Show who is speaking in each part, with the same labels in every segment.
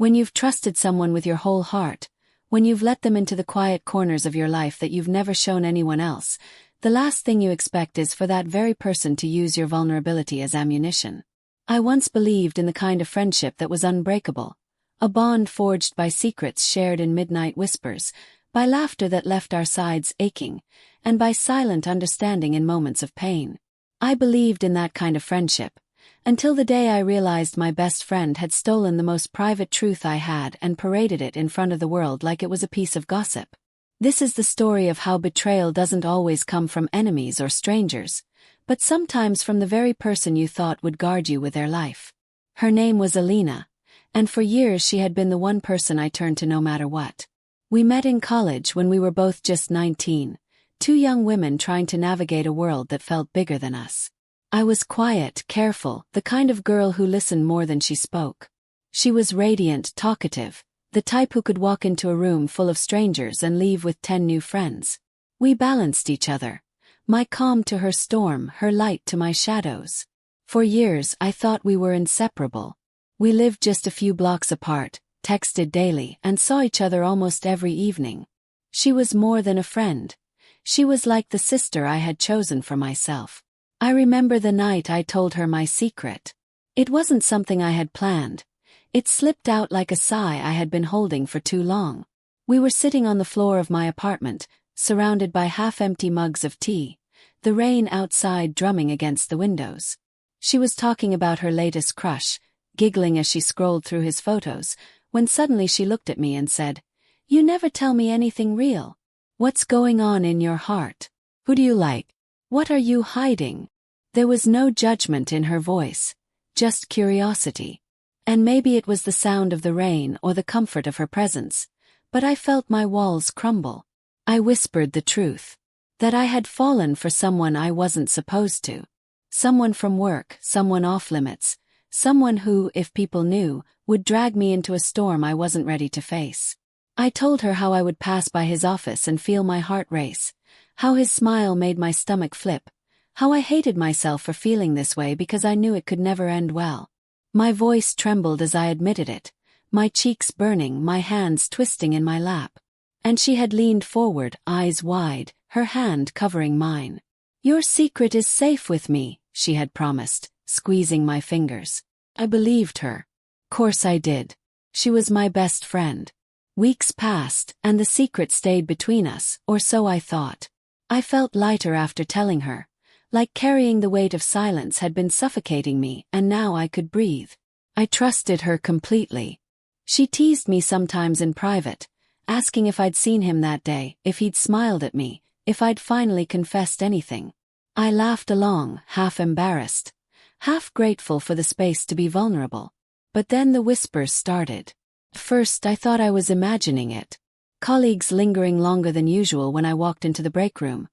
Speaker 1: When you've trusted someone with your whole heart, when you've let them into the quiet corners of your life that you've never shown anyone else, the last thing you expect is for that very person to use your vulnerability as ammunition. I once believed in the kind of friendship that was unbreakable, a bond forged by secrets shared in midnight whispers, by laughter that left our sides aching, and by silent understanding in moments of pain. I believed in that kind of friendship, until the day I realized my best friend had stolen the most private truth I had and paraded it in front of the world like it was a piece of gossip. This is the story of how betrayal doesn't always come from enemies or strangers, but sometimes from the very person you thought would guard you with their life. Her name was Alina, and for years she had been the one person I turned to no matter what. We met in college when we were both just 19, two young women trying to navigate a world that felt bigger than us. I was quiet, careful, the kind of girl who listened more than she spoke. She was radiant, talkative, the type who could walk into a room full of strangers and leave with 10 new friends. We balanced each other, my calm to her storm, her light to my shadows. For years I thought we were inseparable. We lived just a few blocks apart, texted daily, and saw each other almost every evening. She was more than a friend. She was like the sister I had chosen for myself. I remember the night I told her my secret. It wasn't something I had planned. It slipped out like a sigh I had been holding for too long. We were sitting on the floor of my apartment, surrounded by half-empty mugs of tea, the rain outside drumming against the windows. She was talking about her latest crush, giggling as she scrolled through his photos, when suddenly she looked at me and said, "You never tell me anything real. What's going on in your heart? Who do you like? What are you hiding?" There was no judgment in her voice, just curiosity. And maybe it was the sound of the rain or the comfort of her presence, but I felt my walls crumble. I whispered the truth. That I had fallen for someone I wasn't supposed to. Someone from work, someone off limits, someone who, if people knew, would drag me into a storm I wasn't ready to face. I told her how I would pass by his office and feel my heart race, how his smile made my stomach flip, how I hated myself for feeling this way because I knew it could never end well. My voice trembled as I admitted it, my cheeks burning, my hands twisting in my lap. And she had leaned forward, eyes wide, her hand covering mine. "Your secret is safe with me," she had promised, squeezing my fingers. I believed her. Course I did. She was my best friend. Weeks passed, and the secret stayed between us, or so I thought. I felt lighter after telling her, like carrying the weight of silence had been suffocating me, and now I could breathe. I trusted her completely. She teased me sometimes in private, asking if I'd seen him that day, if he'd smiled at me, if I'd finally confessed anything. I laughed along, half embarrassed, half grateful for the space to be vulnerable. But then the whispers started. First I thought I was imagining it. Colleagues lingering longer than usual when I walked into the break room.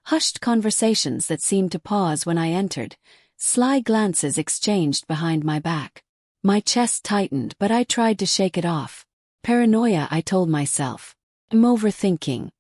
Speaker 1: Hushed conversations that seemed to pause when I entered, sly glances exchanged behind my back. My chest tightened, but I tried to shake it off. Paranoia, I told myself. I'm overthinking.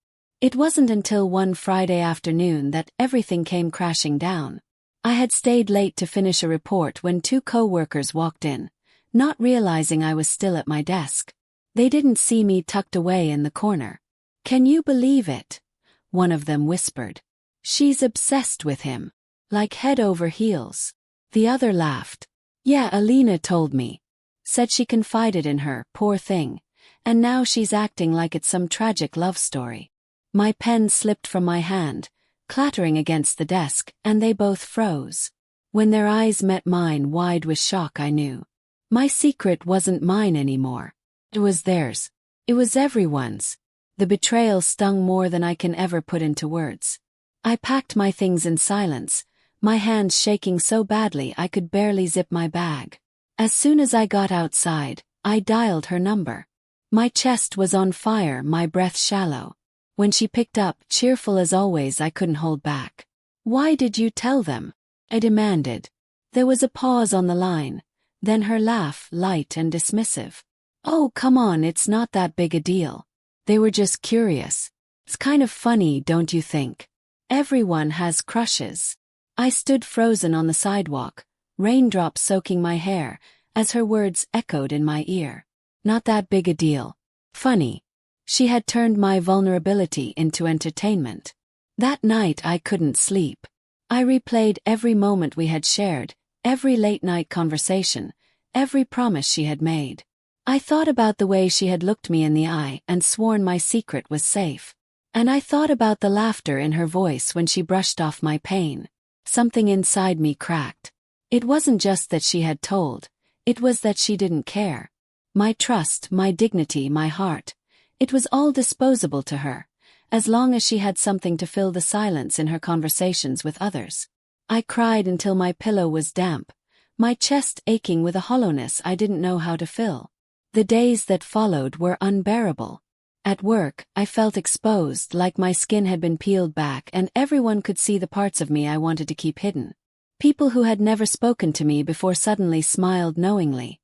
Speaker 1: It wasn't until one Friday afternoon that everything came crashing down. I had stayed late to finish a report when two co-workers walked in, not realizing I was still at my desk. They didn't see me tucked away in the corner. "Can you believe it?" one of them whispered. "She's obsessed with him. Like head over heels." The other laughed. "Yeah, Alina told me. Said she confided in her, poor thing. And now she's acting like it's some tragic love story." My pen slipped from my hand, clattering against the desk, and they both froze. When their eyes met mine wide with shock, I knew. My secret wasn't mine anymore. It was theirs. It was everyone's. The betrayal stung more than I can ever put into words. I packed my things in silence, my hands shaking so badly I could barely zip my bag. As soon as I got outside, I dialed her number. My chest was on fire, my breath shallow. When she picked up, cheerful as always, I couldn't hold back. "Why did you tell them?" I demanded. There was a pause on the line, then her laugh, light and dismissive. "Oh, come on, it's not that big a deal. They were just curious. It's kind of funny, don't you think? Everyone has crushes." I stood frozen on the sidewalk, raindrops soaking my hair, as her words echoed in my ear. Not that big a deal. Funny. She had turned my vulnerability into entertainment. That night I couldn't sleep. I replayed every moment we had shared, every late-night conversation, every promise she had made. I thought about the way she had looked me in the eye and sworn my secret was safe. And I thought about the laughter in her voice when she brushed off my pain. Something inside me cracked. It wasn't just that she had told, it was that she didn't care. My trust, my dignity, my heart. It was all disposable to her, as long as she had something to fill the silence in her conversations with others. I cried until my pillow was damp, my chest aching with a hollowness I didn't know how to fill. The days that followed were unbearable. At work, I felt exposed, like my skin had been peeled back and everyone could see the parts of me I wanted to keep hidden. People who had never spoken to me before suddenly smiled knowingly,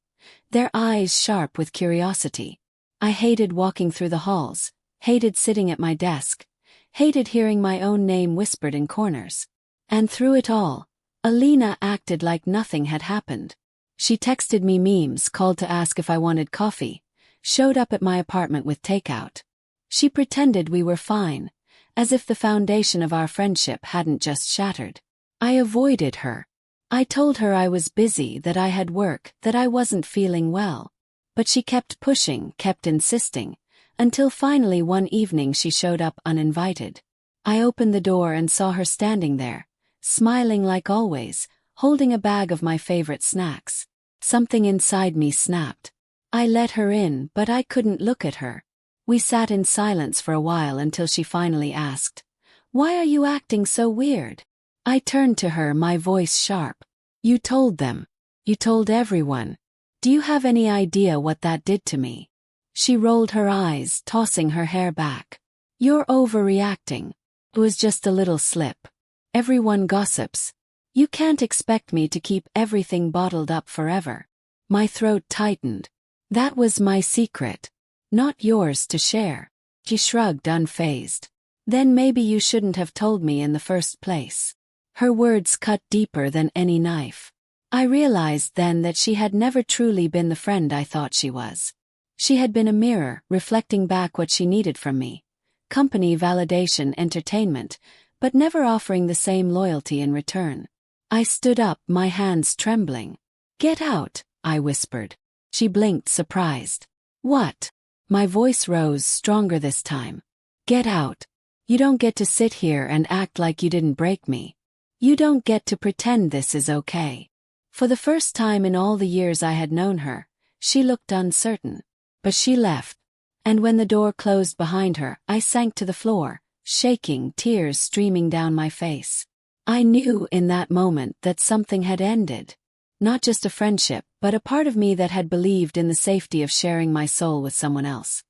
Speaker 1: their eyes sharp with curiosity. I hated walking through the halls, hated sitting at my desk, hated hearing my own name whispered in corners. And through it all, Alina acted like nothing had happened. She texted me memes, called to ask if I wanted coffee, showed up at my apartment with takeout. She pretended we were fine, as if the foundation of our friendship hadn't just shattered. I avoided her. I told her I was busy, that I had work, that I wasn't feeling well. But she kept pushing, kept insisting, until finally one evening she showed up uninvited. I opened the door and saw her standing there, smiling like always, holding a bag of my favorite snacks. Something inside me snapped. I let her in, but I couldn't look at her. We sat in silence for a while until she finally asked, "Why are you acting so weird?" I turned to her, my voice sharp. "You told them. You told everyone. Do you have any idea what that did to me?" She rolled her eyes, tossing her hair back. "You're overreacting. It was just a little slip. Everyone gossips. You can't expect me to keep everything bottled up forever." My throat tightened. That was my secret, not yours to share. She shrugged, unfazed. "Then maybe you shouldn't have told me in the first place." Her words cut deeper than any knife. I realized then that she had never truly been the friend I thought she was. She had been a mirror, reflecting back what she needed from me. Company, validation, entertainment, but never offering the same loyalty in return. I stood up, my hands trembling. "Get out," I whispered. She blinked, surprised. "What?" My voice rose, stronger this time. "Get out. You don't get to sit here and act like you didn't break me. You don't get to pretend this is okay." For the first time in all the years I had known her, she looked uncertain. But she left. And when the door closed behind her, I sank to the floor, shaking, tears streaming down my face. I knew in that moment that something had ended. Not just a friendship, but a part of me that had believed in the safety of sharing my soul with someone else.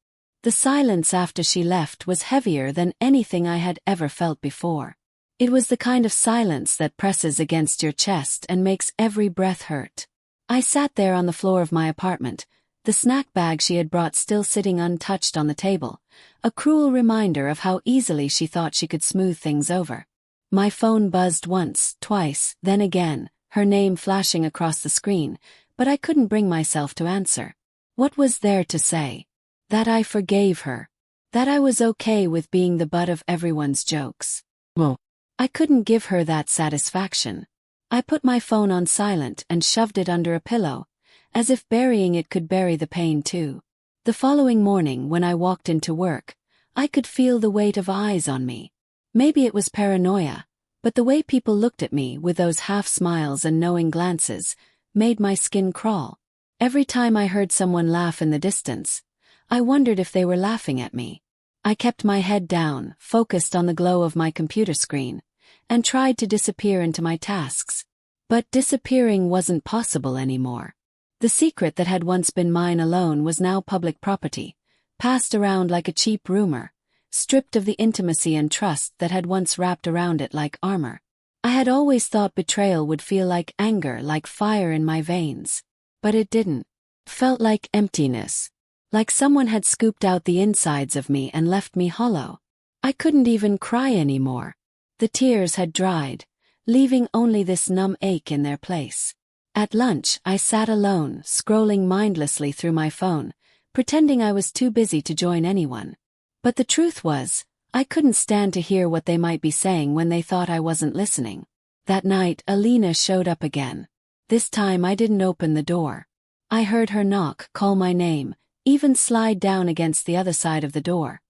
Speaker 1: The silence after she left was heavier than anything I had ever felt before. It was the kind of silence that presses against your chest and makes every breath hurt. I sat there on the floor of my apartment, the snack bag she had brought still sitting untouched on the table, a cruel reminder of how easily she thought she could smooth things over. My phone buzzed once, twice, then again, her name flashing across the screen, but I couldn't bring myself to answer. What was there to say? That I forgave her. That I was okay with being the butt of everyone's jokes. Well, I couldn't give her that satisfaction. I put my phone on silent and shoved it under a pillow, as if burying it could bury the pain too. The following morning when I walked into work, I could feel the weight of eyes on me. Maybe it was paranoia, but the way people looked at me with those half smiles and knowing glances made my skin crawl. Every time I heard someone laugh in the distance, I wondered if they were laughing at me. I kept my head down, focused on the glow of my computer screen, and tried to disappear into my tasks. But disappearing wasn't possible anymore. The secret that had once been mine alone was now public property, passed around like a cheap rumor, stripped of the intimacy and trust that had once wrapped around it like armor. I had always thought betrayal would feel like anger, like fire in my veins. But it didn't. It felt like emptiness. Like someone had scooped out the insides of me and left me hollow. I couldn't even cry anymore. The tears had dried, leaving only this numb ache in their place. At lunch, I sat alone, scrolling mindlessly through my phone, pretending I was too busy to join anyone. But the truth was, I couldn't stand to hear what they might be saying when they thought I wasn't listening. That night, Alina showed up again. This time I didn't open the door. I heard her knock, call my name, even slide down against the other side of the door.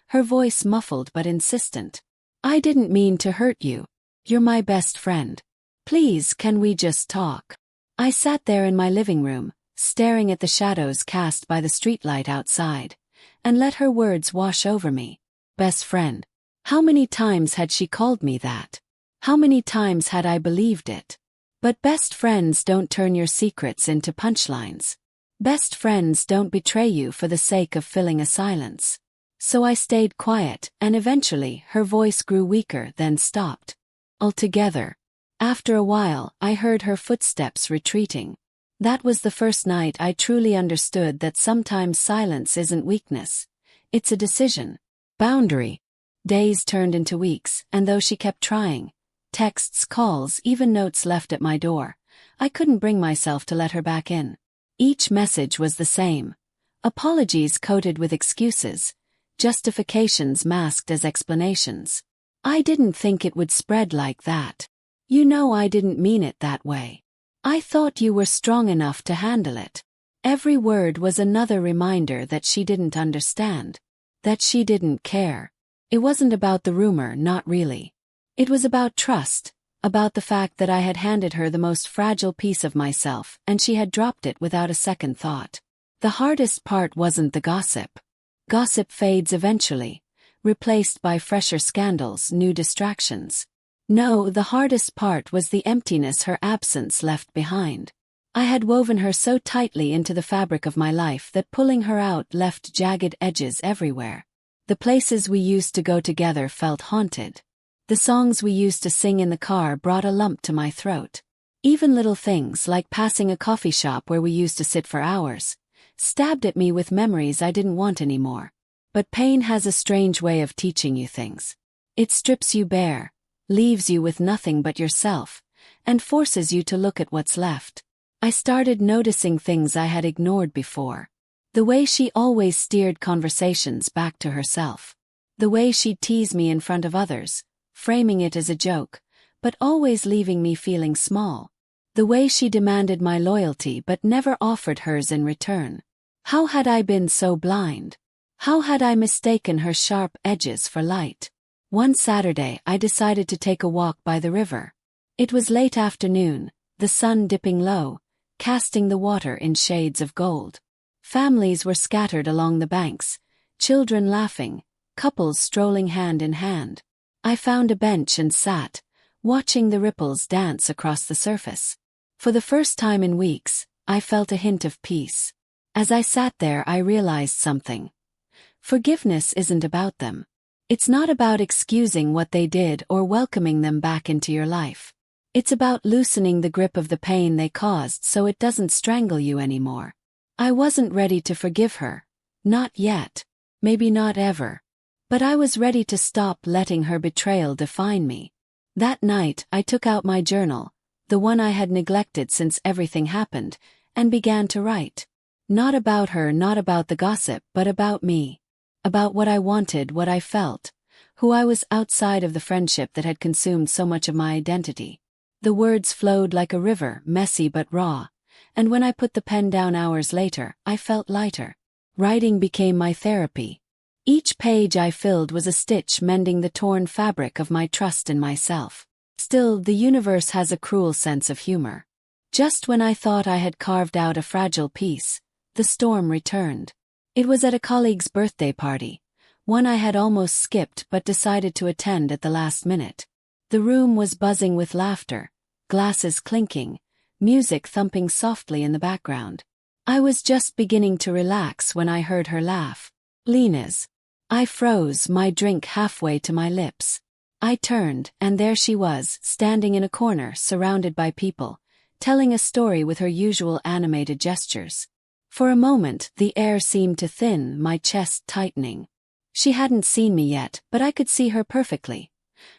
Speaker 1: Her voice muffled but insistent. "I didn't mean to hurt you. You're my best friend. Please, can we just talk?" I sat there in my living room, staring at the shadows cast by the streetlight outside, and let her words wash over me. Best friend. How many times had she called me that? How many times had I believed it? But best friends don't turn your secrets into punchlines. Best friends don't betray you for the sake of filling a silence. So I stayed quiet, and eventually her voice grew weaker, then stopped altogether. After a while, I heard her footsteps retreating. That was the first night I truly understood that sometimes silence isn't weakness. It's a decision. Boundary. Days turned into weeks, and though she kept trying, texts, calls, even notes left at my door, I couldn't bring myself to let her back in. Each message was the same. Apologies coated with excuses. Justifications masked as explanations. I didn't think it would spread like that. You know I didn't mean it that way. I thought you were strong enough to handle it. Every word was another reminder that she didn't understand. That she didn't care. It wasn't about the rumor, not really. It was about trust, about the fact that I had handed her the most fragile piece of myself and she had dropped it without a second thought. The hardest part wasn't the gossip. Gossip fades eventually, replaced by fresher scandals, new distractions. No, the hardest part was the emptiness her absence left behind. I had woven her so tightly into the fabric of my life that pulling her out left jagged edges everywhere. The places we used to go together felt haunted. The songs we used to sing in the car brought a lump to my throat. Even little things like passing a coffee shop where we used to sit for hours stabbed at me with memories I didn't want anymore. But pain has a strange way of teaching you things. It strips you bare, leaves you with nothing but yourself, and forces you to look at what's left. I started noticing things I had ignored before. The way she always steered conversations back to herself. The way she'd tease me in front of others, framing it as a joke, but always leaving me feeling small. The way she demanded my loyalty but never offered hers in return. How had I been so blind? How had I mistaken her sharp edges for light? One Saturday I decided to take a walk by the river. It was late afternoon, the sun dipping low, casting the water in shades of gold. Families were scattered along the banks, children laughing, couples strolling hand in hand. I found a bench and sat, watching the ripples dance across the surface. For the first time in weeks, I felt a hint of peace. As I sat there, I realized something. Forgiveness isn't about them. It's not about excusing what they did or welcoming them back into your life. It's about loosening the grip of the pain they caused so it doesn't strangle you anymore. I wasn't ready to forgive her. Not yet. Maybe not ever. But I was ready to stop letting her betrayal define me. That night, I took out my journal, the one I had neglected since everything happened, and began to write. Not about her, not about the gossip, but about me. About what I wanted, what I felt, who I was outside of the friendship that had consumed so much of my identity. The words flowed like a river, messy but raw, and when I put the pen down hours later, I felt lighter. Writing became my therapy. Each page I filled was a stitch mending the torn fabric of my trust in myself. Still, the universe has a cruel sense of humor. Just when I thought I had carved out a fragile piece, the storm returned. It was at a colleague's birthday party, one I had almost skipped but decided to attend at the last minute. The room was buzzing with laughter, glasses clinking, music thumping softly in the background. I was just beginning to relax when I heard her laugh. Lena's. I froze, my drink halfway to my lips. I turned, and there she was, standing in a corner, surrounded by people, telling a story with her usual animated gestures. For a moment, the air seemed to thin, my chest tightening. She hadn't seen me yet, but I could see her perfectly.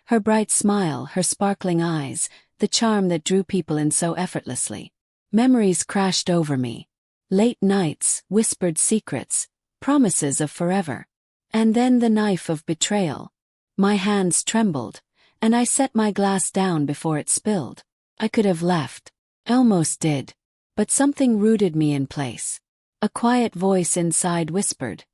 Speaker 1: Her bright smile, her sparkling eyes, the charm that drew people in so effortlessly. Memories crashed over me. Late nights, whispered secrets, promises of forever. And then the knife of betrayal. My hands trembled, and I set my glass down before it spilled. I could have left. I almost did. But something rooted me in place. A quiet voice inside whispered,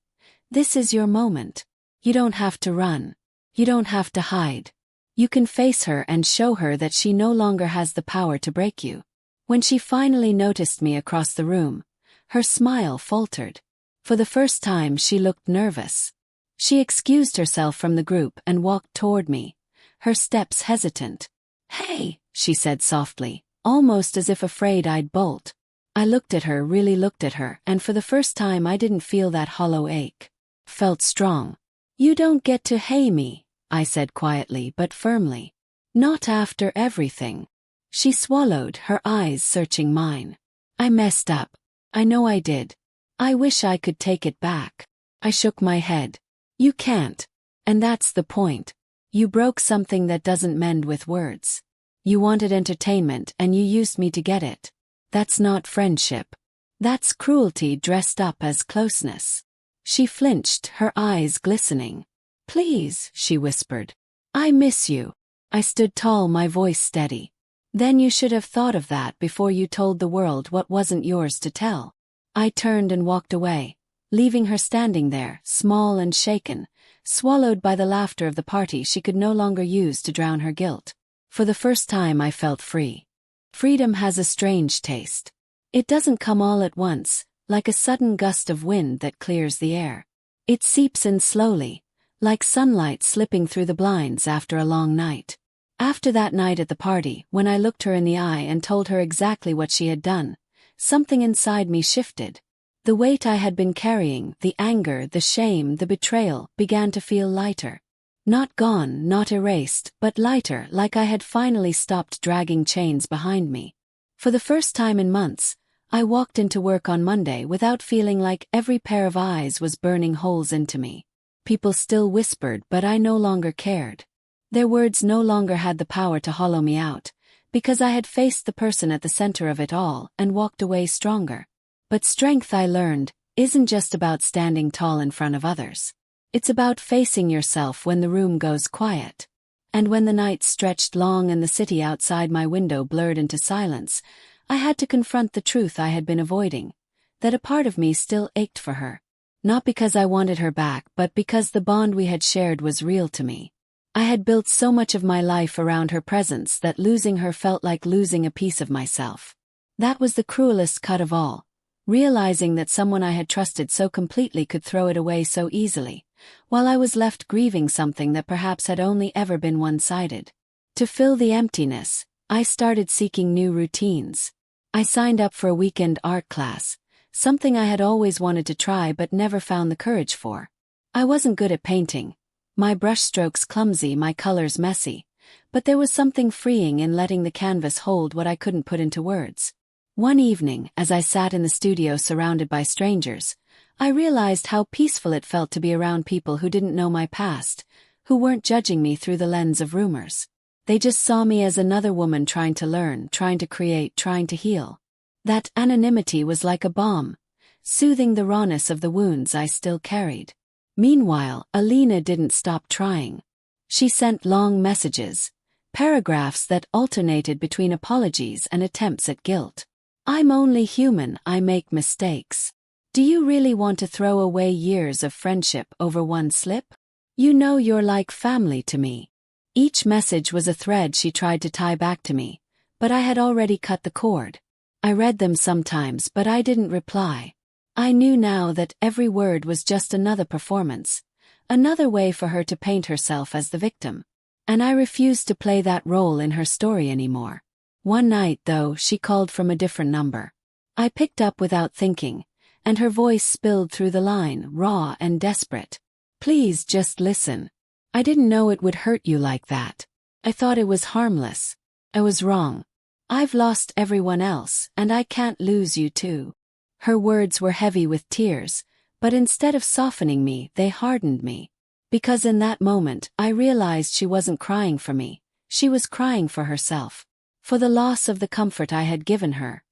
Speaker 1: "This is your moment. You don't have to run. You don't have to hide. You can face her and show her that she no longer has the power to break you." When she finally noticed me across the room, her smile faltered. For the first time she looked nervous. She excused herself from the group and walked toward me, her steps hesitant. "Hey," she said softly, almost as if afraid I'd bolt. I looked at her, really looked at her, and for the first time I didn't feel that hollow ache. Felt strong. "You don't get to hey me," I said quietly but firmly. "Not after everything." She swallowed, her eyes searching mine. "I messed up. I know I did. I wish I could take it back." I shook my head. "You can't. And that's the point. You broke something that doesn't mend with words. You wanted entertainment and you used me to get it. That's not friendship. That's cruelty dressed up as closeness." She flinched, her eyes glistening. "Please," she whispered. "I miss you." I stood tall, my voice steady. "Then you should have thought of that before you told the world what wasn't yours to tell." I turned and walked away, leaving her standing there, small and shaken, swallowed by the laughter of the party she could no longer use to drown her guilt. For the first time I felt free. Freedom has a strange taste. It doesn't come all at once, like a sudden gust of wind that clears the air. It seeps in slowly, like sunlight slipping through the blinds after a long night. After that night at the party, when I looked her in the eye and told her exactly what she had done, something inside me shifted. The weight I had been carrying, the anger, the shame, the betrayal, began to feel lighter. Not gone, not erased, but lighter, like I had finally stopped dragging chains behind me. For the first time in months, I walked into work on Monday without feeling like every pair of eyes was burning holes into me. People still whispered, but I no longer cared. Their words no longer had the power to hollow me out, because I had faced the person at the center of it all and walked away stronger. But strength, I learned, isn't just about standing tall in front of others. It's about facing yourself when the room goes quiet. And when the night stretched long and the city outside my window blurred into silence, I had to confront the truth I had been avoiding, that a part of me still ached for her. Not because I wanted her back, but because the bond we had shared was real to me. I had built so much of my life around her presence that losing her felt like losing a piece of myself. That was the cruelest cut of all, realizing that someone I had trusted so completely could throw it away so easily, while I was left grieving something that perhaps had only ever been one-sided. To fill the emptiness, I started seeking new routines. I signed up for a weekend art class, something I had always wanted to try but never found the courage for. I wasn't good at painting, my brushstrokes clumsy, my colors messy, but there was something freeing in letting the canvas hold what I couldn't put into words. One evening, as I sat in the studio surrounded by strangers, I realized how peaceful it felt to be around people who didn't know my past, who weren't judging me through the lens of rumors. They just saw me as another woman trying to learn, trying to create, trying to heal. That anonymity was like a balm, soothing the rawness of the wounds I still carried. Meanwhile, Alina didn't stop trying. She sent long messages, paragraphs that alternated between apologies and attempts at guilt. "I'm only human, I make mistakes. Do you really want to throw away years of friendship over one slip? You know you're like family to me." Each message was a thread she tried to tie back to me, but I had already cut the cord. I read them sometimes, but I didn't reply. I knew now that every word was just another performance, another way for her to paint herself as the victim. And I refused to play that role in her story anymore. One night, though, she called from a different number. I picked up without thinking, and her voice spilled through the line, raw and desperate. "Please just listen. I didn't know it would hurt you like that. I thought it was harmless. I was wrong. I've lost everyone else, and I can't lose you too." Her words were heavy with tears, but instead of softening me, they hardened me. Because in that moment, I realized she wasn't crying for me, she was crying for herself. For the loss of the comfort I had given her,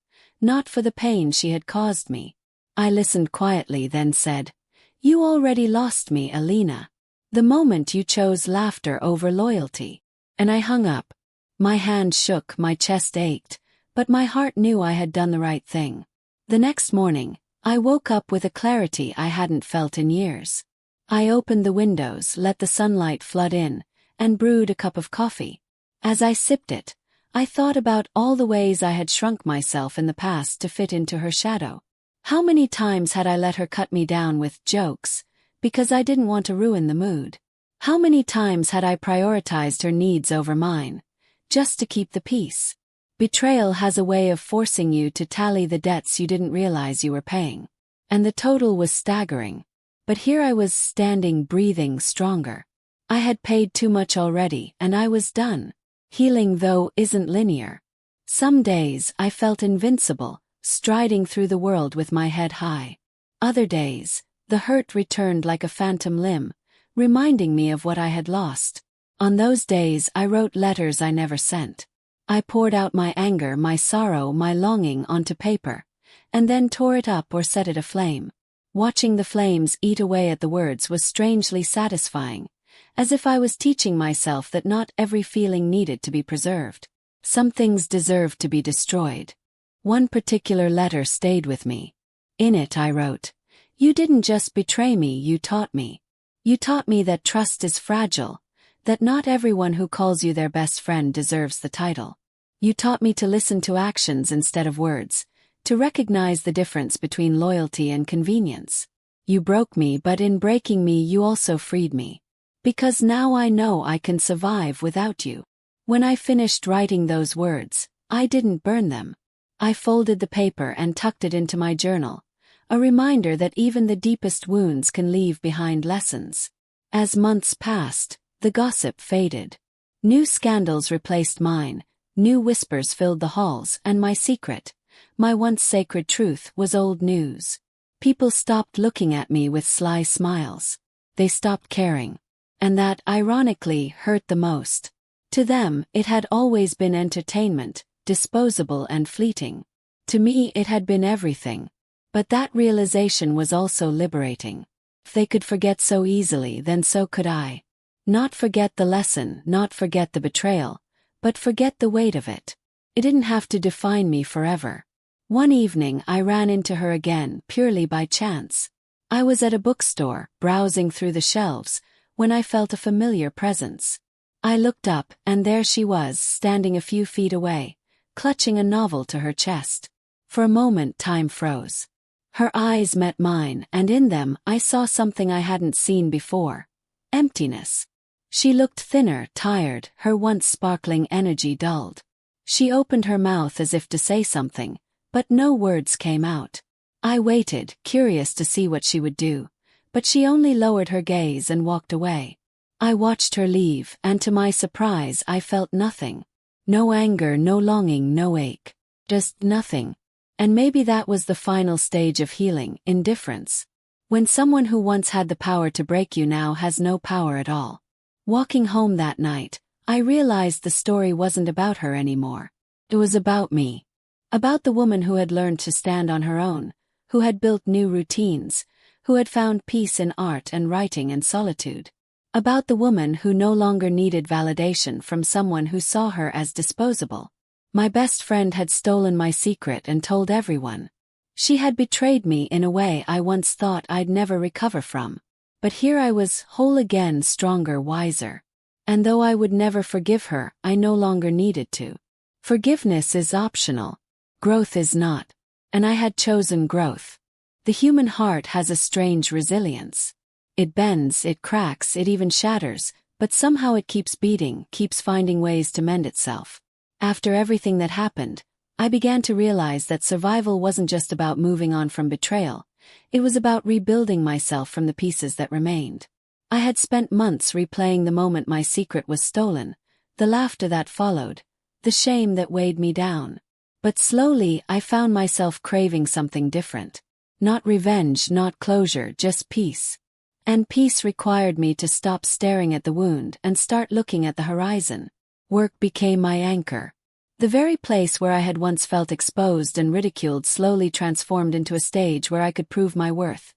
Speaker 1: not for the pain she had caused me. I listened quietly, then said, "You already lost me, Alina. The moment you chose laughter over loyalty." And I hung up. My hand shook, my chest ached, but my heart knew I had done the right thing. The next morning, I woke up with a clarity I hadn't felt in years. I opened the windows, let the sunlight flood in, and brewed a cup of coffee. As I sipped it, I thought about all the ways I had shrunk myself in the past to fit into her shadow. How many times had I let her cut me down with jokes, because I didn't want to ruin the mood? How many times had I prioritized her needs over mine, just to keep the peace? Betrayal has a way of forcing you to tally the debts you didn't realize you were paying. And the total was staggering. But here I was standing, breathing stronger. I had paid too much already, and I was done. Healing, though, isn't linear. Some days I felt invincible, striding through the world with my head high. Other days, the hurt returned like a phantom limb, reminding me of what I had lost. On those days I wrote letters I never sent. I poured out my anger, my sorrow, my longing onto paper, and then tore it up or set it aflame. Watching the flames eat away at the words was strangely satisfying, as if I was teaching myself that not every feeling needed to be preserved. Some things deserved to be destroyed. One particular letter stayed with me. In it I wrote, "You didn't just betray me, you taught me. You taught me that trust is fragile, that not everyone who calls you their best friend deserves the title. You taught me to listen to actions instead of words, to recognize the difference between loyalty and convenience. You broke me, but in breaking me you also freed me. Because now I know I can survive without you." When I finished writing those words, I didn't burn them. I folded the paper and tucked it into my journal, a reminder that even the deepest wounds can leave behind lessons. As months passed, the gossip faded. New scandals replaced mine, new whispers filled the halls, and my secret, my once sacred truth, was old news. People stopped looking at me with sly smiles. They stopped caring. And that, ironically, hurt the most. To them, it had always been entertainment, disposable and fleeting. To me, it had been everything. But that realization was also liberating. If they could forget so easily, then so could I. Not forget the lesson, not forget the betrayal, but forget the weight of it. It didn't have to define me forever. One evening I ran into her again, purely by chance. I was at a bookstore, browsing through the shelves, when I felt a familiar presence. I looked up, and there she was, standing a few feet away, clutching a novel to her chest. For a moment time froze. Her eyes met mine, and in them I saw something I hadn't seen before. Emptiness. She looked thinner, tired, her once sparkling energy dulled. She opened her mouth as if to say something, but no words came out. I waited, curious to see what she would do, but she only lowered her gaze and walked away. I watched her leave, and to my surprise I felt nothing. No anger, no longing, no ache. Just nothing. And maybe that was the final stage of healing, indifference. When someone who once had the power to break you now has no power at all. Walking home that night, I realized the story wasn't about her anymore. It was about me. About the woman who had learned to stand on her own, who had built new routines, who had found peace in art and writing and solitude. About the woman who no longer needed validation from someone who saw her as disposable. My best friend had stolen my secret and told everyone. She had betrayed me in a way I once thought I'd never recover from. But here I was, whole again, stronger, wiser. And though I would never forgive her, I no longer needed to. Forgiveness is optional. Growth is not. And I had chosen growth. The human heart has a strange resilience. It bends, it cracks, it even shatters, but somehow it keeps beating, keeps finding ways to mend itself. After everything that happened, I began to realize that survival wasn't just about moving on from betrayal. It was about rebuilding myself from the pieces that remained. I had spent months replaying the moment my secret was stolen, the laughter that followed, the shame that weighed me down. But slowly I found myself craving something different. Not revenge, not closure, just peace. And peace required me to stop staring at the wound and start looking at the horizon. Work became my anchor. The very place where I had once felt exposed and ridiculed slowly transformed into a stage where I could prove my worth.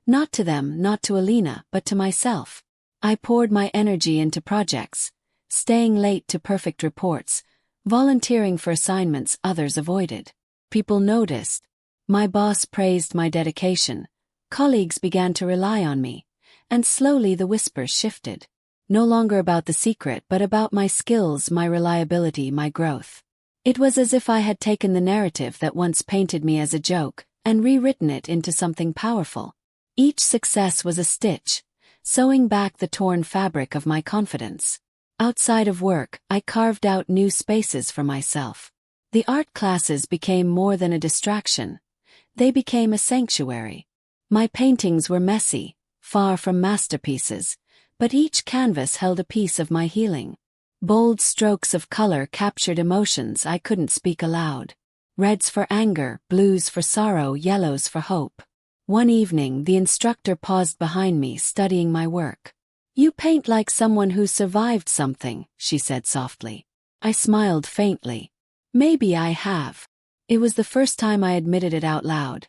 Speaker 1: Not to them, not to Alina, but to myself. I poured my energy into projects, staying late to perfect reports, volunteering for assignments others avoided. People noticed. My boss praised my dedication. Colleagues began to rely on me. And slowly the whispers shifted. No longer about the secret but about my skills, my reliability, my growth. It was as if I had taken the narrative that once painted me as a joke and rewritten it into something powerful. Each success was a stitch, sewing back the torn fabric of my confidence. Outside of work, I carved out new spaces for myself. The art classes became more than a distraction. They became a sanctuary. My paintings were messy, far from masterpieces, but each canvas held a piece of my healing. Bold strokes of color captured emotions I couldn't speak aloud. Reds for anger, blues for sorrow, yellows for hope. One evening, the instructor paused behind me, studying my work. "You paint like someone who survived something," she said softly. I smiled faintly. Maybe I have. It was the first time I admitted it out loud.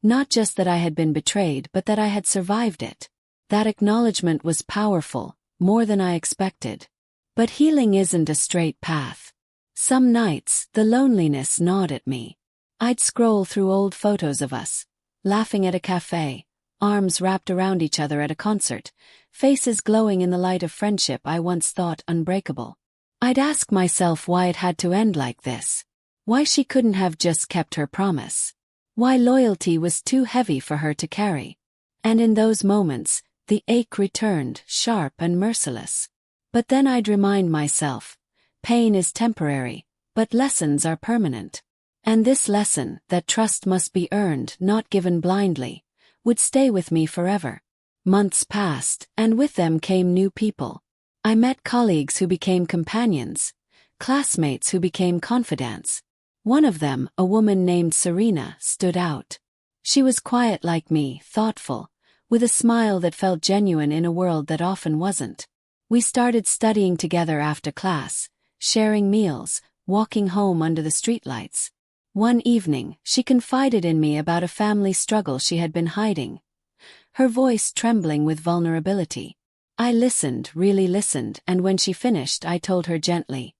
Speaker 1: Not just that I had been betrayed, but that I had survived it. That acknowledgement was powerful, more than I expected. But healing isn't a straight path. Some nights, the loneliness gnawed at me. I'd scroll through old photos of us, laughing at a cafe, arms wrapped around each other at a concert, faces glowing in the light of friendship I once thought unbreakable. I'd ask myself why it had to end like this. Why she couldn't have just kept her promise. Why loyalty was too heavy for her to carry. And in those moments, the ache returned, sharp and merciless. But then I'd remind myself, pain is temporary, but lessons are permanent. And this lesson, that trust must be earned, not given blindly, would stay with me forever. Months passed, and with them came new people. I met colleagues who became companions, classmates who became confidants. One of them, a woman named Serena, stood out. She was quiet like me, thoughtful, with a smile that felt genuine in a world that often wasn't. We started studying together after class, sharing meals, walking home under the streetlights. One evening, she confided in me about a family struggle she had been hiding, her voice trembling with vulnerability. I listened, really listened, and when she finished, I told her gently,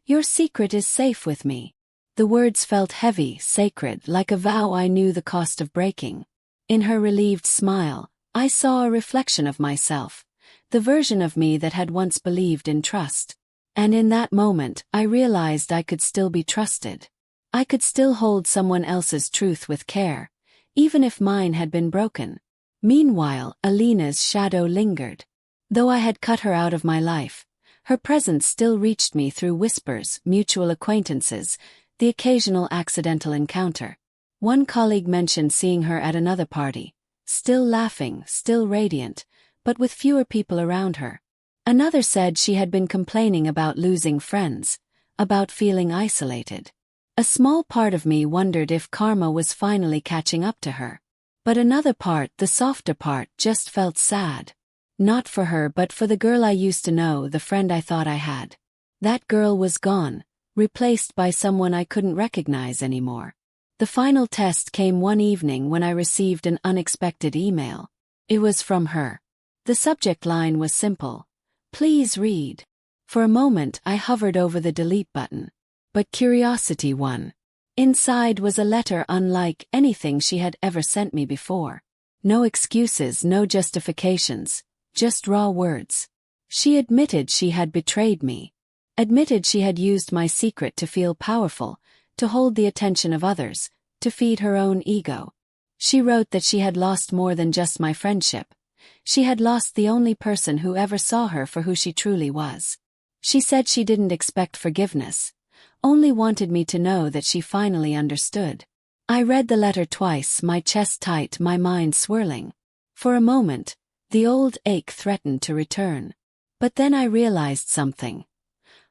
Speaker 1: "Your secret is safe with me." The words felt heavy, sacred, like a vow I knew the cost of breaking. In her relieved smile, I saw a reflection of myself, the version of me that had once believed in trust. And in that moment, I realized I could still be trusted. I could still hold someone else's truth with care, even if mine had been broken. Meanwhile, Alina's shadow lingered. Though I had cut her out of my life, her presence still reached me through whispers, mutual acquaintances, the occasional accidental encounter. One colleague mentioned seeing her at another party, still laughing, still radiant, but with fewer people around her. Another said she had been complaining about losing friends, about feeling isolated. A small part of me wondered if karma was finally catching up to her. But another part, the softer part, just felt sad. Not for her but for the girl I used to know, the friend I thought I had. That girl was gone, replaced by someone I couldn't recognize anymore. The final test came one evening when I received an unexpected email. It was from her. The subject line was simple. "Please read." For a moment I hovered over the delete button. But curiosity won. Inside was a letter unlike anything she had ever sent me before. No excuses, no justifications, just raw words. She admitted she had betrayed me. Admitted she had used my secret to feel powerful, to hold the attention of others, to feed her own ego. She wrote that she had lost more than just my friendship. She had lost the only person who ever saw her for who she truly was. She said she didn't expect forgiveness, only wanted me to know that she finally understood. I read the letter twice, my chest tight, my mind swirling. For a moment, the old ache threatened to return. But then I realized something.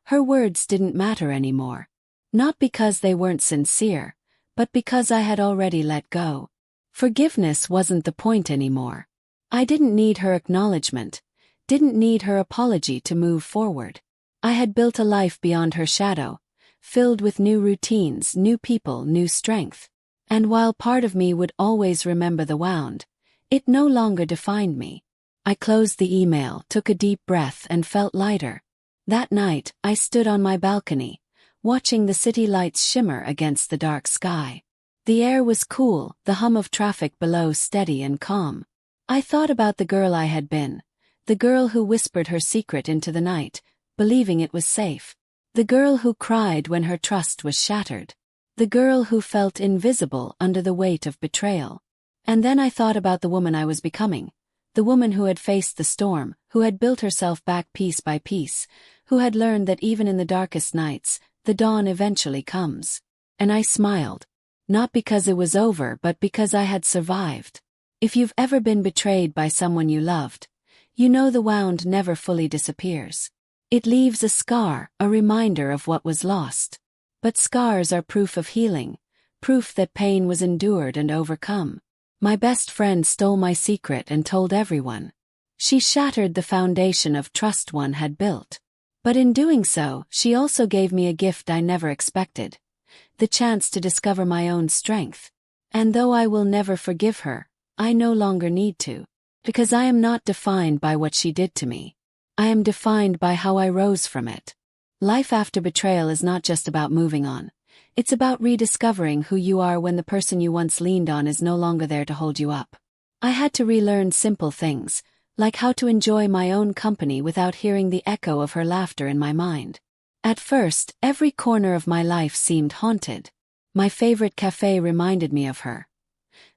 Speaker 1: Her words didn't matter anymore. Not because they weren't sincere, but because I had already let go. Forgiveness wasn't the point anymore. I didn't need her acknowledgement, didn't need her apology to move forward. I had built a life beyond her shadow, filled with new routines, new people, new strength. And while part of me would always remember the wound, it no longer defined me. I closed the email, took a deep breath, and felt lighter. That night, I stood on my balcony, watching the city lights shimmer against the dark sky. The air was cool, the hum of traffic below steady and calm. I thought about the girl I had been, the girl who whispered her secret into the night, believing it was safe. The girl who cried when her trust was shattered. The girl who felt invisible under the weight of betrayal. And then I thought about the woman I was becoming. The woman who had faced the storm, who had built herself back piece by piece, who had learned that even in the darkest nights, the dawn eventually comes. And I smiled. Not because it was over, but because I had survived. If you've ever been betrayed by someone you loved, you know the wound never fully disappears. It leaves a scar, a reminder of what was lost. But scars are proof of healing, proof that pain was endured and overcome. My best friend stole my secret and told everyone. She shattered the foundation of trust one had built. But in doing so, she also gave me a gift I never expected. The chance to discover my own strength. And though I will never forgive her, I no longer need to. Because I am not defined by what she did to me. I am defined by how I rose from it. Life after betrayal is not just about moving on. It's about rediscovering who you are when the person you once leaned on is no longer there to hold you up. I had to relearn simple things, like how to enjoy my own company without hearing the echo of her laughter in my mind. At first, every corner of my life seemed haunted. My favorite cafe reminded me of her.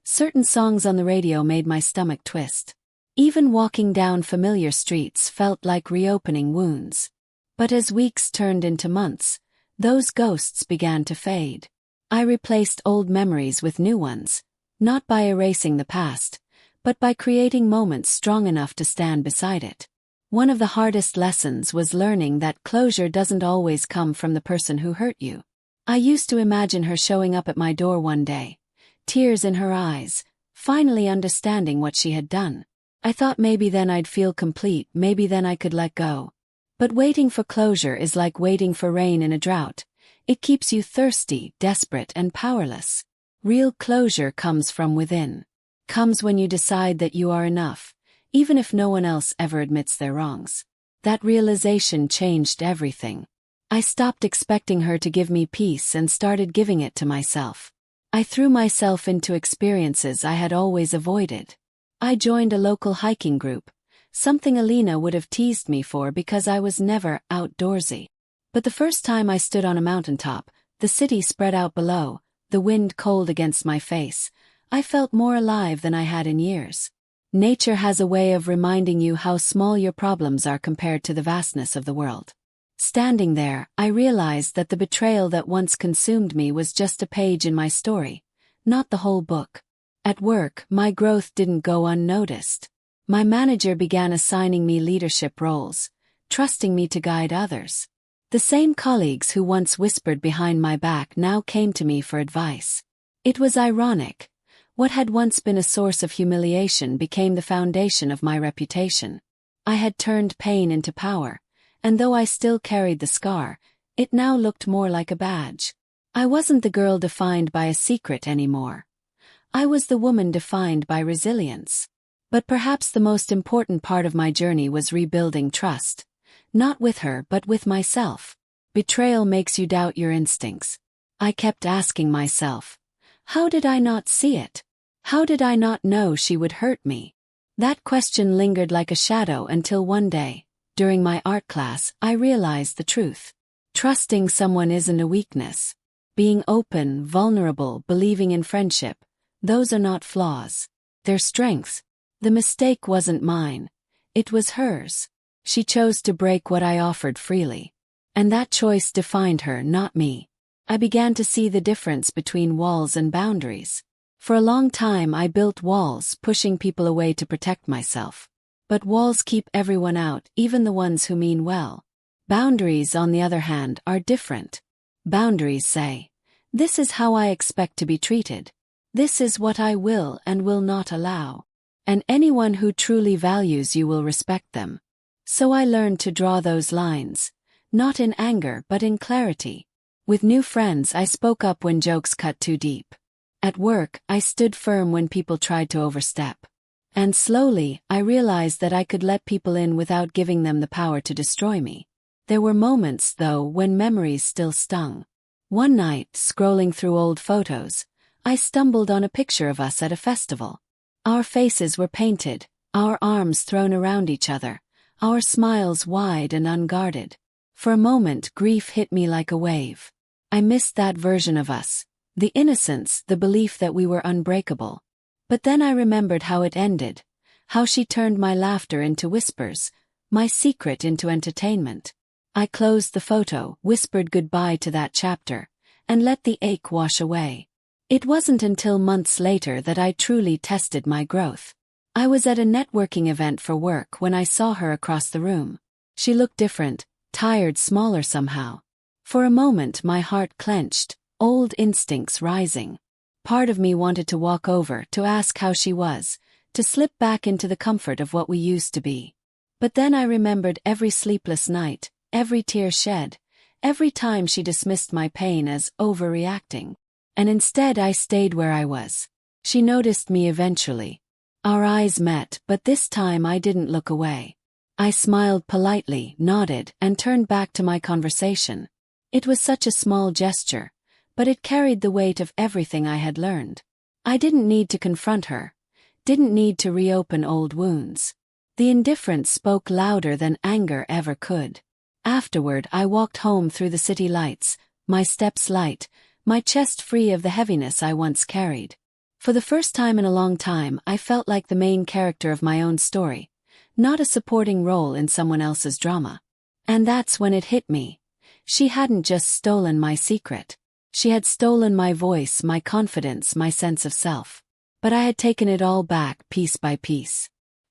Speaker 1: Certain songs on the radio made my stomach twist. Even walking down familiar streets felt like reopening wounds. But as weeks turned into months, those ghosts began to fade. I replaced old memories with new ones, not by erasing the past, but by creating moments strong enough to stand beside it. One of the hardest lessons was learning that closure doesn't always come from the person who hurt you. I used to imagine her showing up at my door one day, tears in her eyes, finally understanding what she had done. I thought maybe then I'd feel complete, maybe then I could let go. But waiting for closure is like waiting for rain in a drought. It keeps you thirsty, desperate, and powerless. Real closure comes from within. Comes when you decide that you are enough, even if no one else ever admits their wrongs. That realization changed everything. I stopped expecting her to give me peace and started giving it to myself. I threw myself into experiences I had always avoided. I joined a local hiking group, something Alina would have teased me for because I was never outdoorsy. But the first time I stood on a mountaintop, the city spread out below, the wind cold against my face, I felt more alive than I had in years. Nature has a way of reminding you how small your problems are compared to the vastness of the world. Standing there, I realized that the betrayal that once consumed me was just a page in my story, not the whole book. At work, my growth didn't go unnoticed. My manager began assigning me leadership roles, trusting me to guide others. The same colleagues who once whispered behind my back now came to me for advice. It was ironic. What had once been a source of humiliation became the foundation of my reputation. I had turned pain into power, and though I still carried the scar, it now looked more like a badge. I wasn't the girl defined by a secret anymore. I was the woman defined by resilience. But perhaps the most important part of my journey was rebuilding trust. Not with her, but with myself. Betrayal makes you doubt your instincts. I kept asking myself, how did I not see it? How did I not know she would hurt me? That question lingered like a shadow until one day, during my art class, I realized the truth. Trusting someone isn't a weakness. Being open, vulnerable, believing in friendship, those are not flaws. They're strengths. The mistake wasn't mine. It was hers. She chose to break what I offered freely. And that choice defined her, not me. I began to see the difference between walls and boundaries. For a long time I built walls, pushing people away to protect myself. But walls keep everyone out, even the ones who mean well. Boundaries, on the other hand, are different. Boundaries say, this is how I expect to be treated. This is what I will and will not allow. And anyone who truly values you will respect them. So I learned to draw those lines, not in anger but in clarity. With new friends, I spoke up when jokes cut too deep. At work, I stood firm when people tried to overstep. And slowly, I realized that I could let people in without giving them the power to destroy me. There were moments, though, when memories still stung. One night, scrolling through old photos, I stumbled on a picture of us at a festival. Our faces were painted, our arms thrown around each other, our smiles wide and unguarded. For a moment, grief hit me like a wave. I missed that version of us, the innocence, the belief that we were unbreakable. But then I remembered how it ended, how she turned my laughter into whispers, my secret into entertainment. I closed the photo, whispered goodbye to that chapter, and let the ache wash away. It wasn't until months later that I truly tested my growth. I was at a networking event for work when I saw her across the room. She looked different, tired, smaller somehow. For a moment my heart clenched, old instincts rising. Part of me wanted to walk over, to ask how she was, to slip back into the comfort of what we used to be. But then I remembered every sleepless night, every tear shed, every time she dismissed my pain as overreacting. And instead I stayed where I was. She noticed me eventually. Our eyes met, but this time I didn't look away. I smiled politely, nodded, and turned back to my conversation. It was such a small gesture, but it carried the weight of everything I had learned. I didn't need to confront her, didn't need to reopen old wounds. The indifference spoke louder than anger ever could. Afterward, I walked home through the city lights, my steps light, my chest free of the heaviness I once carried. For the first time in a long time, I felt like the main character of my own story, not a supporting role in someone else's drama. And that's when it hit me. She hadn't just stolen my secret. She had stolen my voice, my confidence, my sense of self. But I had taken it all back, piece by piece.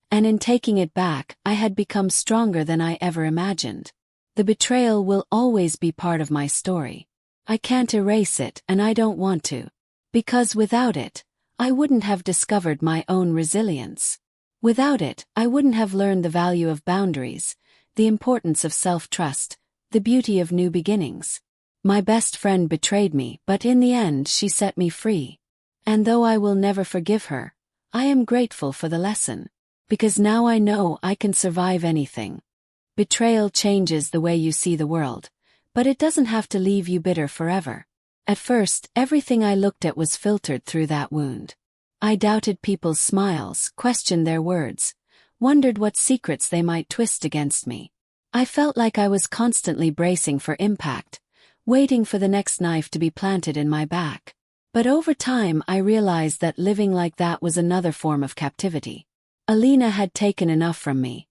Speaker 1: And in taking it back, I had become stronger than I ever imagined. The betrayal will always be part of my story. I can't erase it, and I don't want to. Because without it, I wouldn't have discovered my own resilience. Without it, I wouldn't have learned the value of boundaries, the importance of self-trust, the beauty of new beginnings. My best friend betrayed me, but in the end she set me free. And though I will never forgive her, I am grateful for the lesson. Because now I know I can survive anything. Betrayal changes the way you see the world, but it doesn't have to leave you bitter forever. At first, everything I looked at was filtered through that wound. I doubted people's smiles, questioned their words, wondered what secrets they might twist against me. I felt like I was constantly bracing for impact, waiting for the next knife to be planted in my back. But over time I realized that living like that was another form of captivity. Alina had taken enough from me.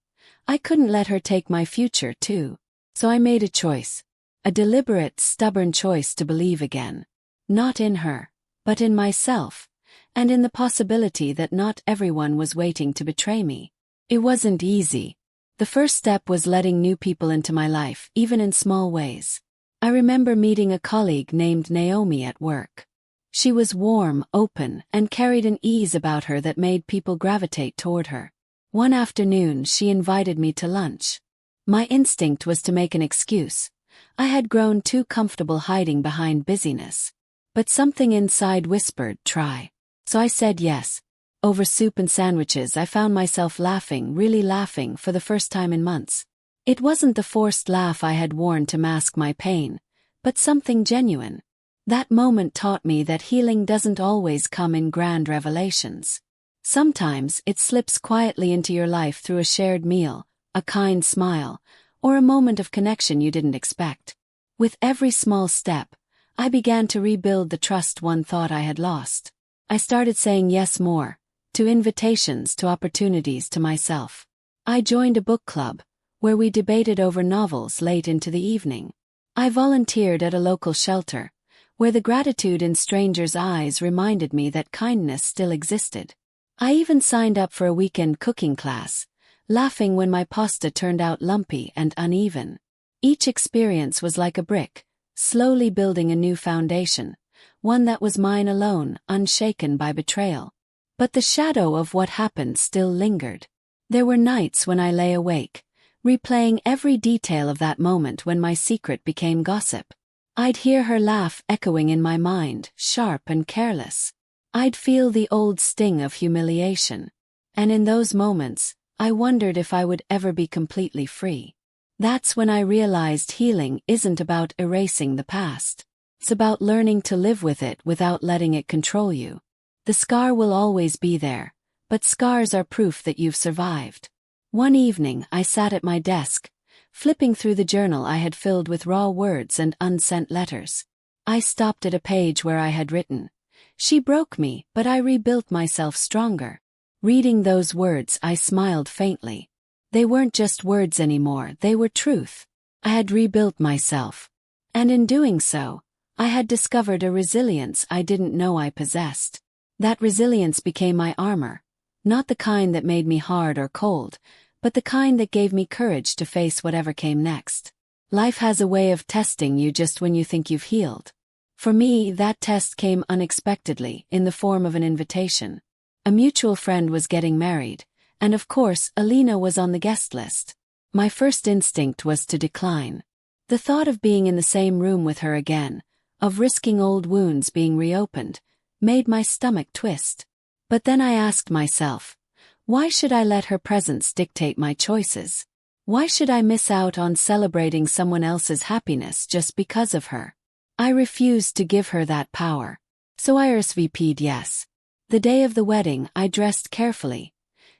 Speaker 1: I couldn't let her take my future too. So I made a choice. A deliberate, stubborn choice to believe again. Not in her, but in myself, and in the possibility that not everyone was waiting to betray me. It wasn't easy. The first step was letting new people into my life, even in small ways. I remember meeting a colleague named Naomi at work. She was warm, open, and carried an ease about her that made people gravitate toward her. One afternoon, she invited me to lunch. My instinct was to make an excuse. I had grown too comfortable hiding behind busyness. But something inside whispered, try. So I said yes. Over soup and sandwiches, I found myself laughing, really laughing, for the first time in months. It wasn't the forced laugh I had worn to mask my pain, but something genuine. That moment taught me that healing doesn't always come in grand revelations. Sometimes it slips quietly into your life through a shared meal, a kind smile, or a moment of connection you didn't expect. With every small step, I began to rebuild the trust one thought I had lost. I started saying yes more, to invitations, to opportunities, to myself. I joined a book club, where we debated over novels late into the evening. I volunteered at a local shelter, where the gratitude in strangers' eyes reminded me that kindness still existed. I even signed up for a weekend cooking class, laughing when my pasta turned out lumpy and uneven. Each experience was like a brick, slowly building a new foundation, one that was mine alone, unshaken by betrayal. But the shadow of what happened still lingered. There were nights when I lay awake, replaying every detail of that moment when my secret became gossip. I'd hear her laugh echoing in my mind, sharp and careless. I'd feel the old sting of humiliation. And in those moments, I wondered if I would ever be completely free. That's when I realized healing isn't about erasing the past. It's about learning to live with it without letting it control you. The scar will always be there, but scars are proof that you've survived. One evening, I sat at my desk, flipping through the journal I had filled with raw words and unsent letters. I stopped at a page where I had written, "She broke me, but I rebuilt myself stronger." Reading those words, I smiled faintly. They weren't just words anymore, they were truth. I had rebuilt myself. And in doing so, I had discovered a resilience I didn't know I possessed. That resilience became my armor, not the kind that made me hard or cold, but the kind that gave me courage to face whatever came next. Life has a way of testing you just when you think you've healed. For me, that test came unexpectedly, in the form of an invitation. A mutual friend was getting married, and of course, Alina was on the guest list. My first instinct was to decline. The thought of being in the same room with her again, of risking old wounds being reopened, made my stomach twist. But then I asked myself, why should I let her presence dictate my choices? Why should I miss out on celebrating someone else's happiness just because of her? I refused to give her that power. So I RSVP'd yes. The day of the wedding, I dressed carefully,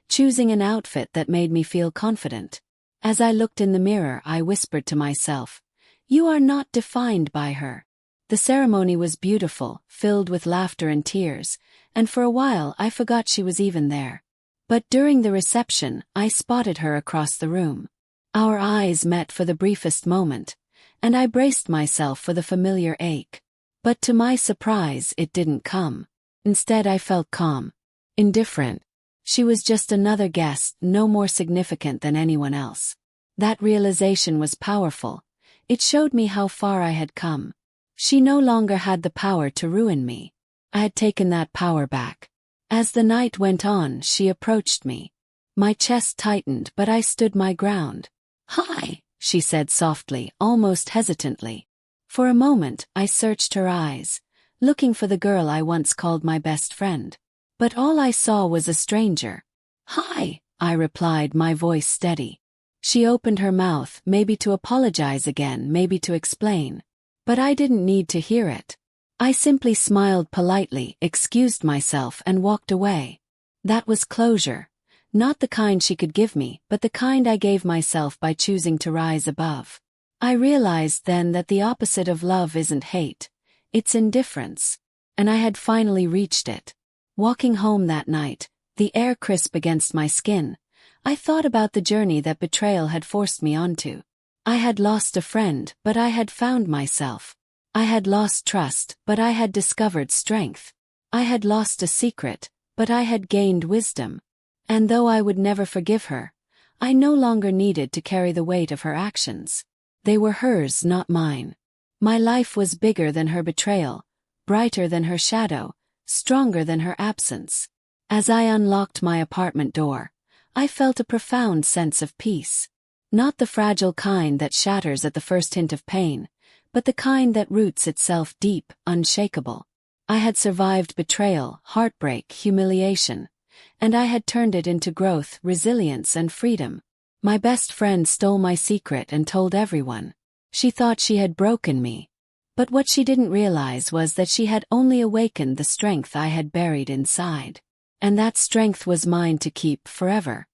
Speaker 1: choosing an outfit that made me feel confident. As I looked in the mirror, I whispered to myself, "You are not defined by her." The ceremony was beautiful, filled with laughter and tears, and for a while I forgot she was even there. But during the reception, I spotted her across the room. Our eyes met for the briefest moment, and I braced myself for the familiar ache. But to my surprise, it didn't come. Instead, I felt calm, indifferent. She was just another guest, no more significant than anyone else. That realization was powerful. It showed me how far I had come. She no longer had the power to ruin me. I had taken that power back. As the night went on, she approached me. My chest tightened, but I stood my ground. "Hi," she said softly, almost hesitantly. For a moment, I searched her eyes, looking for the girl I once called my best friend. But all I saw was a stranger. "Hi," I replied, my voice steady. She opened her mouth, maybe to apologize again, maybe to explain. But I didn't need to hear it. I simply smiled politely, excused myself, and walked away. That was closure. Not the kind she could give me, but the kind I gave myself by choosing to rise above. I realized then that the opposite of love isn't hate. It's indifference. And I had finally reached it. Walking home that night, the air crisp against my skin, I thought about the journey that betrayal had forced me onto. I had lost a friend, but I had found myself. I had lost trust, but I had discovered strength. I had lost a secret, but I had gained wisdom. And though I would never forgive her, I no longer needed to carry the weight of her actions. They were hers, not mine. My life was bigger than her betrayal, brighter than her shadow, stronger than her absence. As I unlocked my apartment door, I felt a profound sense of peace. Not the fragile kind that shatters at the first hint of pain, but the kind that roots itself deep, unshakable. I had survived betrayal, heartbreak, humiliation, and I had turned it into growth, resilience, and freedom. My best friend stole my secret and told everyone. She thought she had broken me. But what she didn't realize was that she had only awakened the strength I had buried inside. And that strength was mine to keep forever.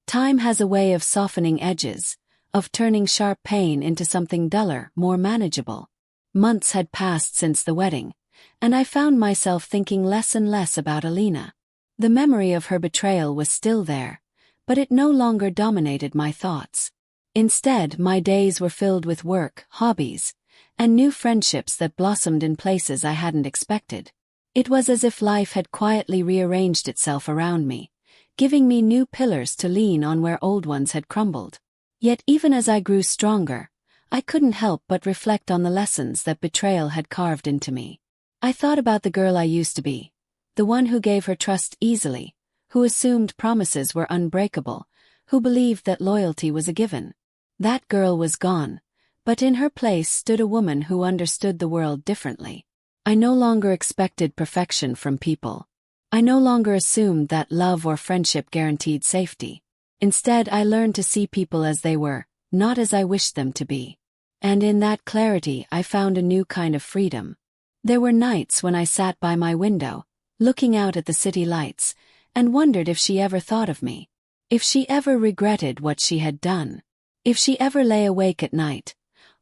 Speaker 1: Time has a way of softening edges, of turning sharp pain into something duller, more manageable. Months had passed since the wedding, and I found myself thinking less and less about Alina. The memory of her betrayal was still there, but it no longer dominated my thoughts. Instead, my days were filled with work, hobbies, and new friendships that blossomed in places I hadn't expected. It was as if life had quietly rearranged itself around me, giving me new pillars to lean on where old ones had crumbled. Yet even as I grew stronger, I couldn't help but reflect on the lessons that betrayal had carved into me. I thought about the girl I used to be, the one who gave her trust easily, who assumed promises were unbreakable, who believed that loyalty was a given. That girl was gone, But in her place stood a woman who understood the world differently. I no longer expected perfection from people. I no longer assumed that love or friendship guaranteed safety. Instead, I learned to see people as they were, not as I wished them to be. And in that clarity, I found a new kind of freedom. There were nights when I sat by my window, looking out at the city lights, and wondered if she ever thought of me. If she ever regretted what she had done. If she ever lay awake at night,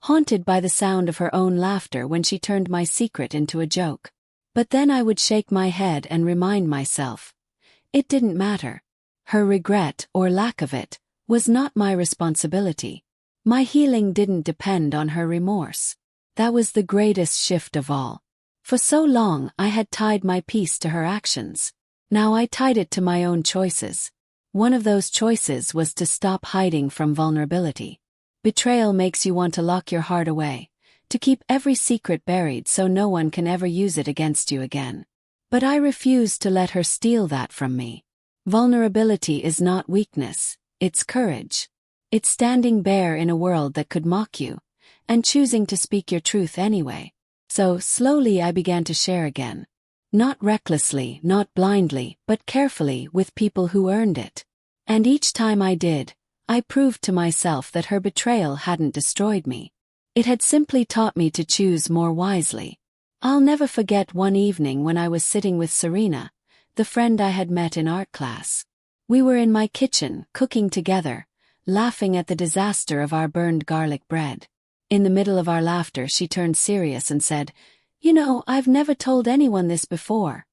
Speaker 1: haunted by the sound of her own laughter when she turned my secret into a joke. But then I would shake my head and remind myself, it didn't matter. Her regret, or lack of it, was not my responsibility. My healing didn't depend on her remorse. That was the greatest shift of all. For so long I had tied my peace to her actions. Now I tied it to my own choices. One of those choices was to stop hiding from vulnerability. Betrayal makes you want to lock your heart away, to keep every secret buried so no one can ever use it against you again. But I refused to let her steal that from me. Vulnerability is not weakness, it's courage. It's standing bare in a world that could mock you, and choosing to speak your truth anyway. So, slowly I began to share again. Not recklessly, not blindly, but carefully with people who earned it. And each time I did, I proved to myself that her betrayal hadn't destroyed me. It had simply taught me to choose more wisely. I'll never forget one evening when I was sitting with Serena, the friend I had met in art class. We were in my kitchen, cooking together, laughing at the disaster of our burned garlic bread. In the middle of our laughter, she turned serious and said, "You know, I've never told anyone this before."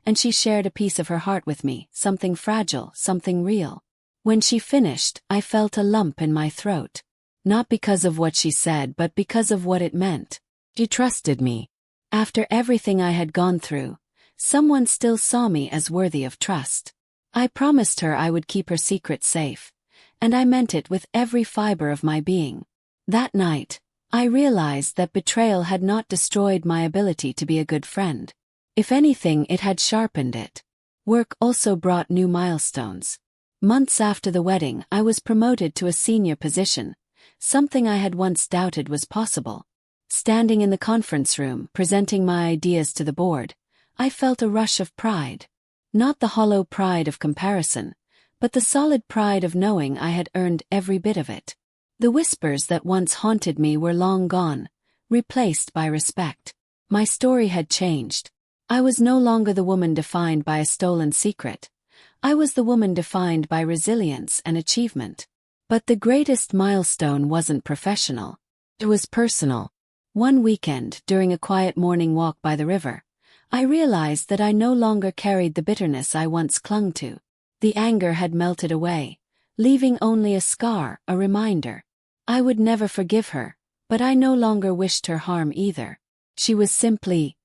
Speaker 1: And she shared a piece of her heart with me, something fragile, something real. When she finished, I felt a lump in my throat. Not because of what she said, but because of what it meant. She trusted me. After everything I had gone through, someone still saw me as worthy of trust. I promised her I would keep her secret safe, and I meant it with every fiber of my being. That night, I realized that betrayal had not destroyed my ability to be a good friend. If anything, it had sharpened it. Work also brought new milestones. Months after the wedding, I was promoted to a senior position, something I had once doubted was possible. Standing in the conference room, presenting my ideas to the board, I felt a rush of pride. Not the hollow pride of comparison, but the solid pride of knowing I had earned every bit of it. The whispers that once haunted me were long gone, replaced by respect. My story had changed. I was no longer the woman defined by a stolen secret. I was the woman defined by resilience and achievement. But the greatest milestone wasn't professional. It was personal. One weekend, during a quiet morning walk by the river, I realized that I no longer carried the bitterness I once clung to. The anger had melted away, leaving only a scar, a reminder. I would never forgive her, but I no longer wished her harm either. She was simply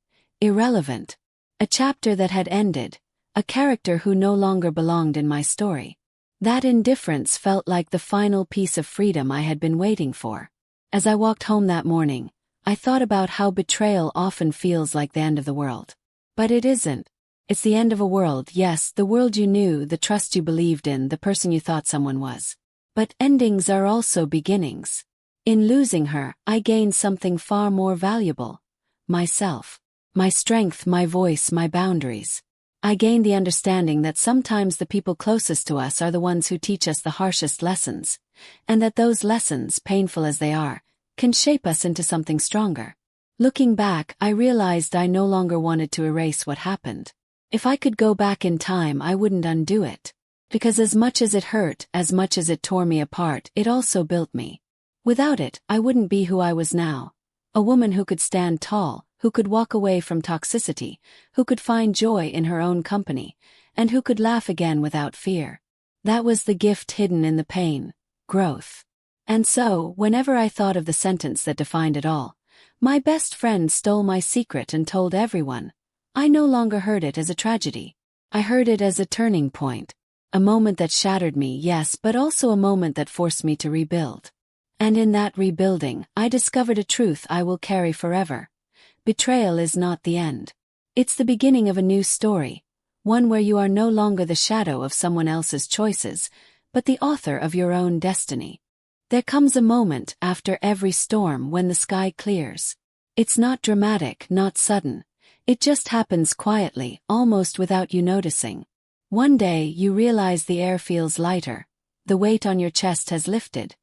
Speaker 1: irrelevant. A chapter that had ended, a character who no longer belonged in my story. That indifference felt like the final piece of freedom I had been waiting for. As I walked home that morning, I thought about how betrayal often feels like the end of the world. But it isn't. It's the end of a world, yes, the world you knew, the trust you believed in, the person you thought someone was. But endings are also beginnings. In losing her, I gained something far more valuable. Myself. My strength, my voice, my boundaries. I gained the understanding that sometimes the people closest to us are the ones who teach us the harshest lessons, and that those lessons, painful as they are, can shape us into something stronger. Looking back, I realized I no longer wanted to erase what happened. If I could go back in time, I wouldn't undo it. Because as much as it hurt, as much as it tore me apart, it also built me. Without it, I wouldn't be who I was now. A woman who could stand tall, who could walk away from toxicity, who could find joy in her own company, and who could laugh again without fear. That was the gift hidden in the pain, growth. And so, whenever I thought of the sentence that defined it all, my best friend stole my secret and told everyone, I no longer heard it as a tragedy. I heard it as a turning point. A moment that shattered me, yes, but also a moment that forced me to rebuild. And in that rebuilding, I discovered a truth I will carry forever. Betrayal is not the end. It's the beginning of a new story, one where you are no longer the shadow of someone else's choices, but the author of your own destiny. There comes a moment after every storm when the sky clears. It's not dramatic, not sudden. It just happens quietly, almost without you noticing. One day you realize the air feels lighter, the weight on your chest has lifted,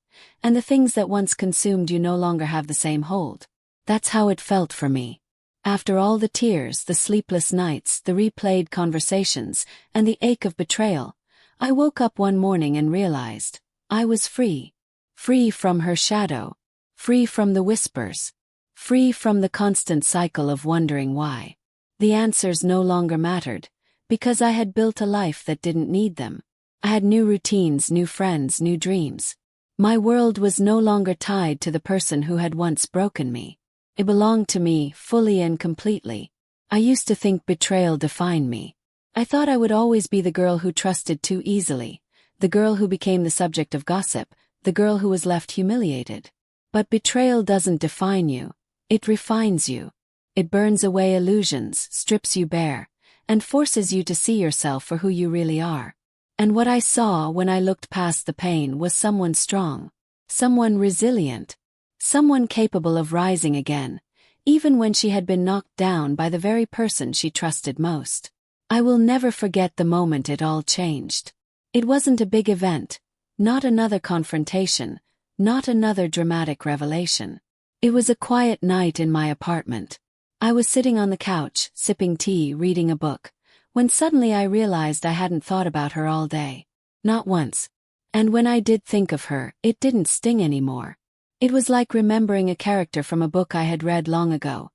Speaker 1: and the things that once consumed you no longer have the same hold. That's how it felt for me. After all the tears, the sleepless nights, the replayed conversations, and the ache of betrayal, I woke up one morning and realized I was free. Free from her shadow. Free from the whispers. Free from the constant cycle of wondering why. The answers no longer mattered, because I had built a life that didn't need them. I had new routines, new friends, new dreams. My world was no longer tied to the person who had once broken me. It belonged to me, fully and completely. I used to think betrayal defined me. I thought I would always be the girl who trusted too easily, the girl who became the subject of gossip, the girl who was left humiliated. But betrayal doesn't define you. It refines you. It burns away illusions, strips you bare, and forces you to see yourself for who you really are. And what I saw when I looked past the pain was someone strong, someone resilient, someone capable of rising again, even when she had been knocked down by the very person she trusted most. I will never forget the moment it all changed. It wasn't a big event. Not another confrontation, not another dramatic revelation. It was a quiet night in my apartment. I was sitting on the couch, sipping tea, reading a book, when suddenly I realized I hadn't thought about her all day. Not once. And when I did think of her, it didn't sting anymore. It was like remembering a character from a book I had read long ago.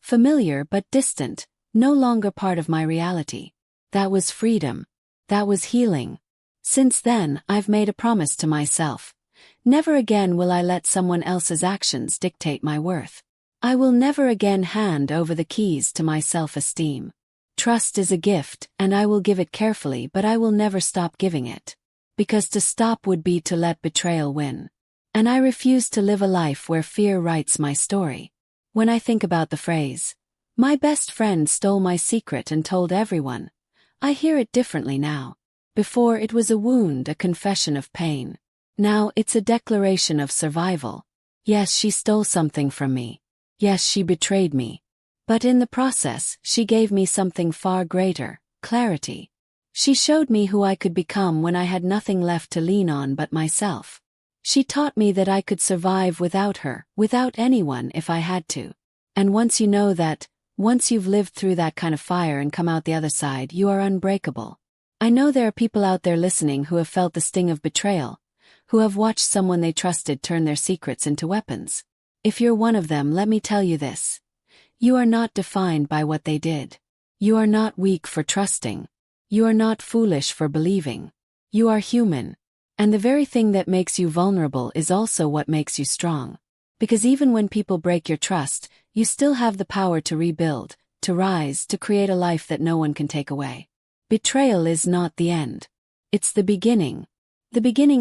Speaker 1: Familiar but distant, no longer part of my reality. That was freedom. That was healing. Since then, I've made a promise to myself. Never again will I let someone else's actions dictate my worth. I will never again hand over the keys to my self-esteem. Trust is a gift, and I will give it carefully, but I will never stop giving it. Because to stop would be to let betrayal win. And I refuse to live a life where fear writes my story. When I think about the phrase, "My best friend stole my secret and told everyone," I hear it differently now. Before it was a wound, a confession of pain. Now it's a declaration of survival. Yes, she stole something from me. Yes, she betrayed me. But in the process, she gave me something far greater, clarity. She showed me who I could become when I had nothing left to lean on but myself. She taught me that I could survive without her, without anyone if I had to. And once you know that, once you've lived through that kind of fire and come out the other side, you are unbreakable. I know there are people out there listening who have felt the sting of betrayal, who have watched someone they trusted turn their secrets into weapons. If you're one of them, let me tell you this. You are not defined by what they did. You are not weak for trusting. You are not foolish for believing. You are human. And the very thing that makes you vulnerable is also what makes you strong. Because even when people break your trust, you still have the power to rebuild, to rise, to create a life that no one can take away. Betrayal is not the end. It's the beginning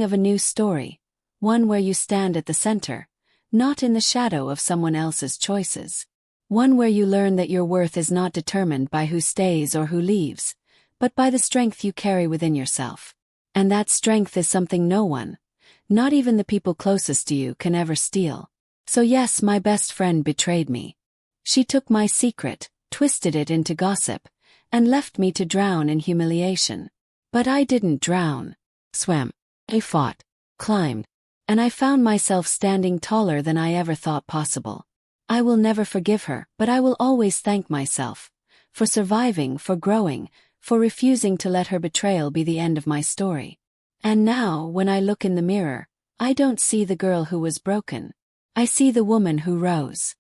Speaker 1: of a new story, one where you stand at the center, not in the shadow of someone else's choices. One where you learn that your worth is not determined by who stays or who leaves, but by the strength you carry within yourself. And that strength is something no one, not even the people closest to you, can ever steal. So yes, my best friend betrayed me. She took my secret, twisted it into gossip, and left me to drown in humiliation. But I didn't drown. Swam. I fought. Climbed. And I found myself standing taller than I ever thought possible. I will never forgive her, but I will always thank myself. For surviving, for growing, for refusing to let her betrayal be the end of my story. And now, when I look in the mirror, I don't see the girl who was broken. I see the woman who rose.